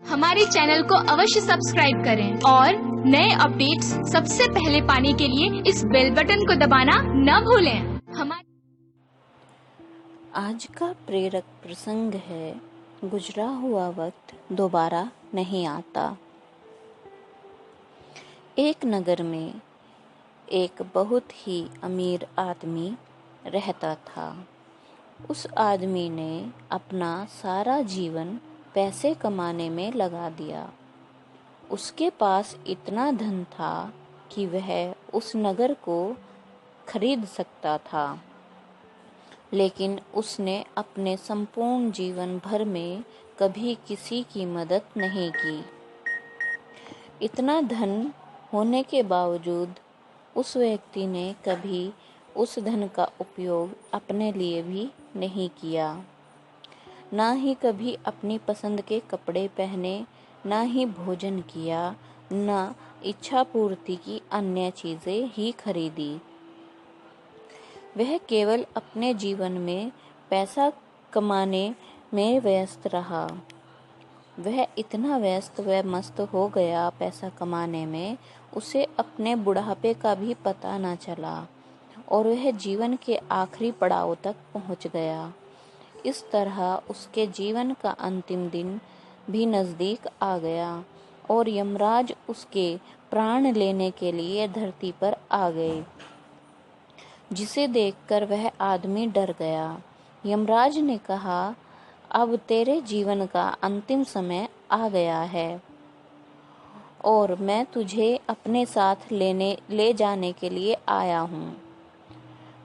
हमारे चैनल को अवश्य सब्सक्राइब करें और नए अपडेट्स सबसे पहले पाने के लिए इस बेल बटन को दबाना न भूलें। हमारे आज का प्रेरक प्रसंग है, गुजरा हुआ वक्त दोबारा नहीं आता। एक नगर में एक बहुत ही अमीर आदमी रहता था। उस आदमी ने अपना सारा जीवन पैसे कमाने में लगा दिया। उसके पास इतना धन था कि वह उस नगर को खरीद सकता था, लेकिन उसने अपने संपूर्ण जीवन भर में कभी किसी की मदद नहीं की। इतना धन होने के बावजूद उस व्यक्ति ने कभी उस धन का उपयोग अपने लिए भी नहीं किया। ना ही कभी अपनी पसंद के कपड़े पहने, ना ही भोजन किया, ना इच्छा पूर्ति की अन्य चीजें ही खरीदी। वह केवल अपने जीवन में पैसा कमाने में व्यस्त रहा। वह इतना व्यस्त व मस्त हो गया पैसा कमाने में, उसे अपने बुढ़ापे का भी पता न चला और वह जीवन के आखिरी पड़ाव तक पहुंच गया। इस तरह उसके जीवन का अंतिम दिन भी नजदीक आ गया और यमराज उसके प्राण लेने के लिए धरती पर आ गए, जिसे देखकर वह आदमी डर गया। यमराज ने कहा, अब तेरे जीवन का अंतिम समय आ गया है और मैं तुझे अपने साथ ले जाने के लिए आया हूँ।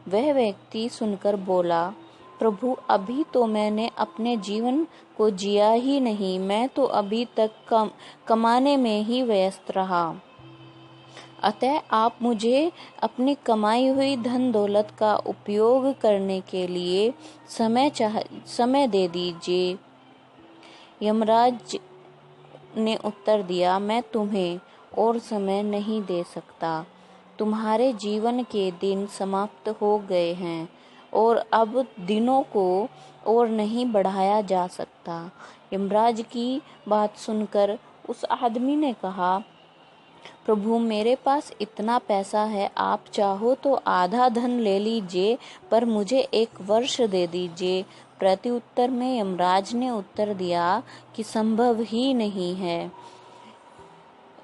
वह व्यक्ति सुनकर बोला, प्रभु, अभी तो मैंने अपने जीवन को जिया ही नहीं, मैं तो अभी तक कमाने में ही व्यस्त रहा। अतः आप मुझे अपनी कमाई हुई धन दौलत का उपयोग करने के लिए समय दे दीजिए। यमराज ने उत्तर दिया, मैं तुम्हें और समय नहीं दे सकता। तुम्हारे जीवन के दिन समाप्त हो गए हैं और अब दिनों को और नहीं बढ़ाया जा सकता। यमराज की बात सुनकर उस आदमी ने कहा, प्रभु, मेरे पास इतना पैसा है, आप चाहो तो आधा धन ले लीजिए, पर मुझे 1 वर्ष दे दीजिए। प्रत्युत्तर में यमराज ने उत्तर दिया कि संभव ही नहीं है।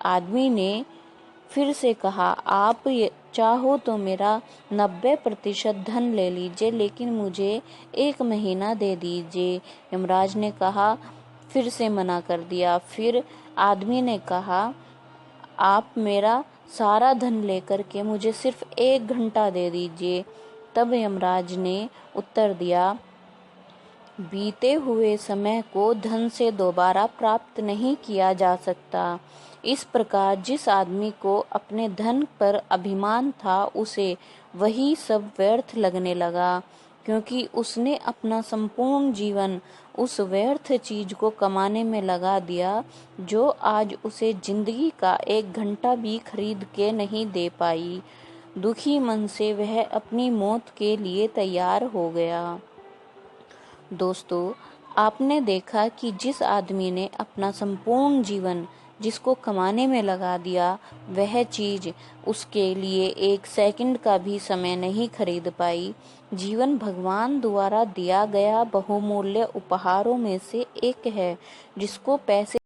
आदमी ने फिर से कहा, आप चाहो तो मेरा 90% धन ले लीजिए, लेकिन मुझे 1 महीना दे दीजिए। यमराज ने कहा, फिर से मना कर दिया। फिर आदमी ने कहा, आप मेरा सारा धन लेकर के मुझे सिर्फ 1 घंटा दे दीजिए। तब यमराज ने उत्तर दिया, बीते हुए समय को धन से दोबारा प्राप्त नहीं किया जा सकता। इस प्रकार जिस आदमी को अपने धन पर अभिमान था, उसे वही सब व्यर्थ लगने लगा, क्योंकि उसने अपना संपूर्ण जीवन उस व्यर्थ चीज को कमाने में लगा दिया, जो आज उसे जिंदगी का 1 घंटा भी खरीद के नहीं दे पाई। दुखी मन से वह अपनी मौत के लिए तैयार हो गया। दोस्तों, आपने देखा कि जिस आदमी ने अपना संपूर्ण जीवन जिसको कमाने में लगा दिया, वह चीज उसके लिए 1 सेकंड का भी समय नहीं खरीद पाई। जीवन भगवान द्वारा दिया गया बहुमूल्य उपहारों में से एक है, जिसको पैसे